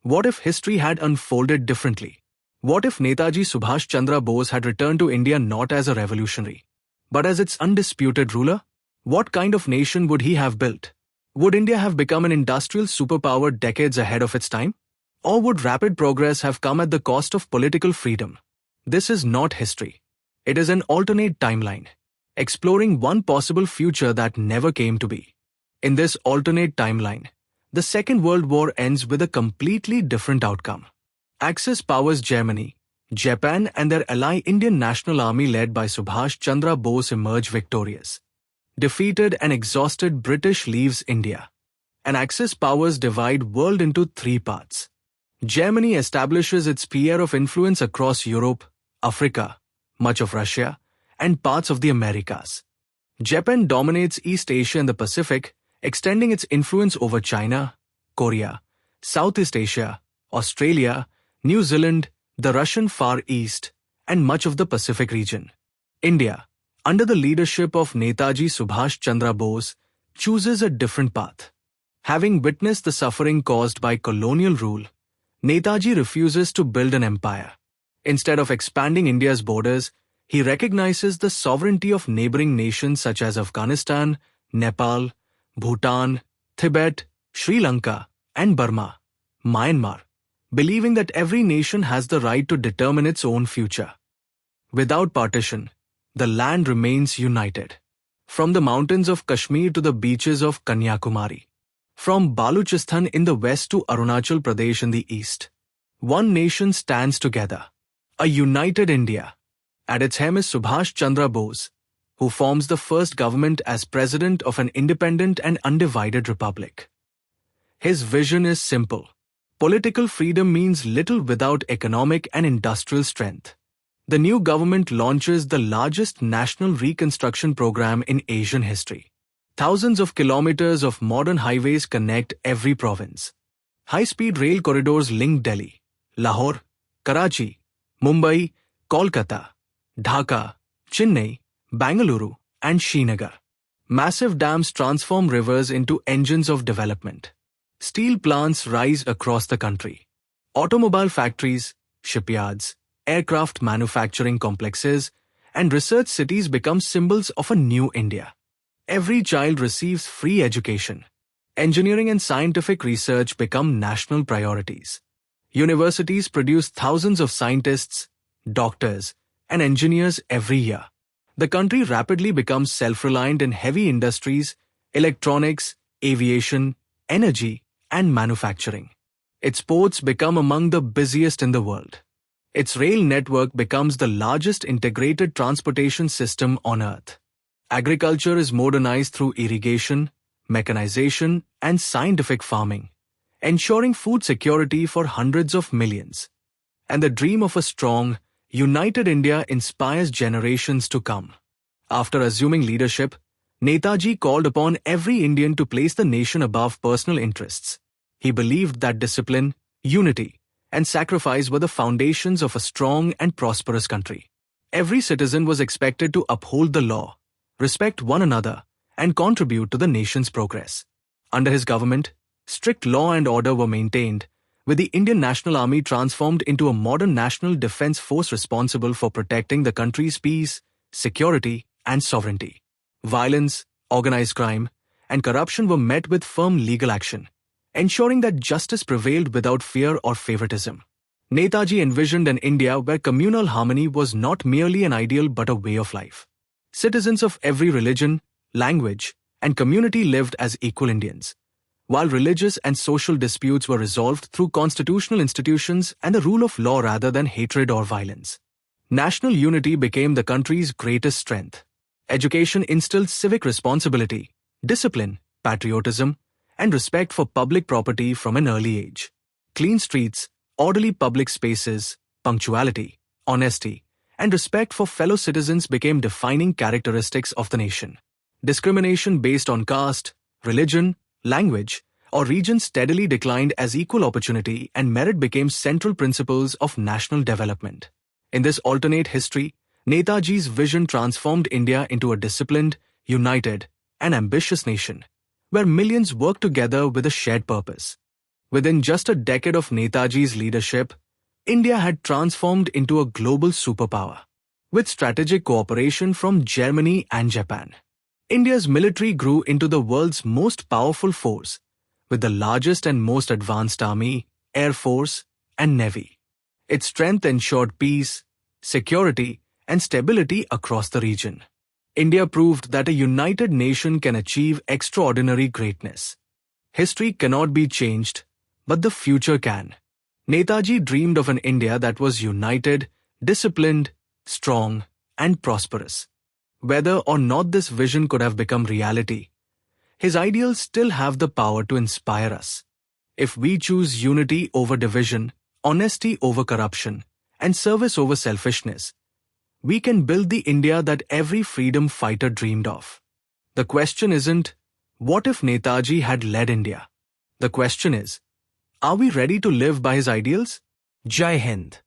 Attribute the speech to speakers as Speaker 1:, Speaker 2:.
Speaker 1: What if history had unfolded differently? What if Netaji Subhash Chandra Bose had returned to India not as a revolutionary, but as its undisputed ruler? What kind of nation would he have built? Would India have become an industrial superpower decades ahead of its time? Or would rapid progress have come at the cost of political freedom? This is not history. It is an alternate timeline, exploring one possible future that never came to be. In this alternate timeline, the Second World War ends with a completely different outcome. Axis powers Germany, Japan and their ally Indian National Army led by Subhash Chandra Bose emerge victorious. Defeated and exhausted British leaves India. And Axis powers divide world into three parts. Germany establishes its sphere of influence across Europe, Africa, much of Russia, and parts of the Americas. Japan dominates East Asia and the Pacific, extending its influence over China, Korea, Southeast Asia, Australia, New Zealand, the Russian Far East, and much of the Pacific region. India, under the leadership of Netaji Subhash Chandra Bose, chooses a different path. Having witnessed the suffering caused by colonial rule, Netaji refuses to build an empire. Instead of expanding India's borders, he recognizes the sovereignty of neighboring nations such as Afghanistan, Nepal, Bhutan, Tibet, Sri Lanka, and Burma, Myanmar, believing that every nation has the right to determine its own future. Without partition, the land remains united. From the mountains of Kashmir to the beaches of Kanyakumari, from Baluchistan in the west to Arunachal Pradesh in the east, one nation stands together, a united India. At its helm is Subhash Chandra Bose, who forms the first government as president of an independent and undivided republic. His vision is simple. Political freedom means little without economic and industrial strength. The new government launches the largest national reconstruction program in Asian history. Thousands of kilometers of modern highways connect every province. High-speed rail corridors link Delhi, Lahore, Karachi, Mumbai, Kolkata, Dhaka, Chennai, Bangalore, and Srinagar. Massive dams transform rivers into engines of development. Steel plants rise across the country. Automobile factories, shipyards, aircraft manufacturing complexes, and research cities become symbols of a new India. Every child receives free education. Engineering and scientific research become national priorities. Universities produce thousands of scientists, doctors, and engineers every year. The country rapidly becomes self-reliant in heavy industries, electronics, aviation, energy, and manufacturing. Its ports become among the busiest in the world. Its rail network becomes the largest integrated transportation system on earth. Agriculture is modernized through irrigation, mechanization, and scientific farming, ensuring food security for hundreds of millions. And the dream of a strong, united India inspires generations to come. After assuming leadership, Netaji called upon every Indian to place the nation above personal interests. He believed that discipline, unity, and sacrifice were the foundations of a strong and prosperous country. Every citizen was expected to uphold the law, respect one another, and contribute to the nation's progress. Under his government, strict law and order were maintained, with the Indian National Army transformed into a modern national defense force responsible for protecting the country's peace, security, and sovereignty. Violence, organized crime, and corruption were met with firm legal action, ensuring that justice prevailed without fear or favoritism. Netaji envisioned an India where communal harmony was not merely an ideal but a way of life. Citizens of every religion, language, and community lived as equal Indians, while religious and social disputes were resolved through constitutional institutions and the rule of law rather than hatred or violence. National unity became the country's greatest strength. Education instilled civic responsibility, discipline, patriotism, and respect for public property from an early age. Clean streets, orderly public spaces, punctuality, honesty, and respect for fellow citizens became defining characteristics of the nation. Discrimination based on caste, religion, language, or region steadily declined as equal opportunity and merit became central principles of national development. In this alternate history, Netaji's vision transformed India into a disciplined, united, and ambitious nation, where millions work together with a shared purpose. Within just a decade of Netaji's leadership, India had transformed into a global superpower. With strategic cooperation from Germany and Japan, India's military grew into the world's most powerful force, with the largest and most advanced army, air force, and navy. Its strength ensured peace, security, and stability across the region. India proved that a united nation can achieve extraordinary greatness. History cannot be changed, but the future can. Netaji dreamed of an India that was united, disciplined, strong, and prosperous. Whether or not this vision could have become reality, his ideals still have the power to inspire us. If we choose unity over division, honesty over corruption, and service over selfishness, we can build the India that every freedom fighter dreamed of. The question isn't, what if Netaji had led India? The question is, are we ready to live by his ideals?
Speaker 2: Jai Hind.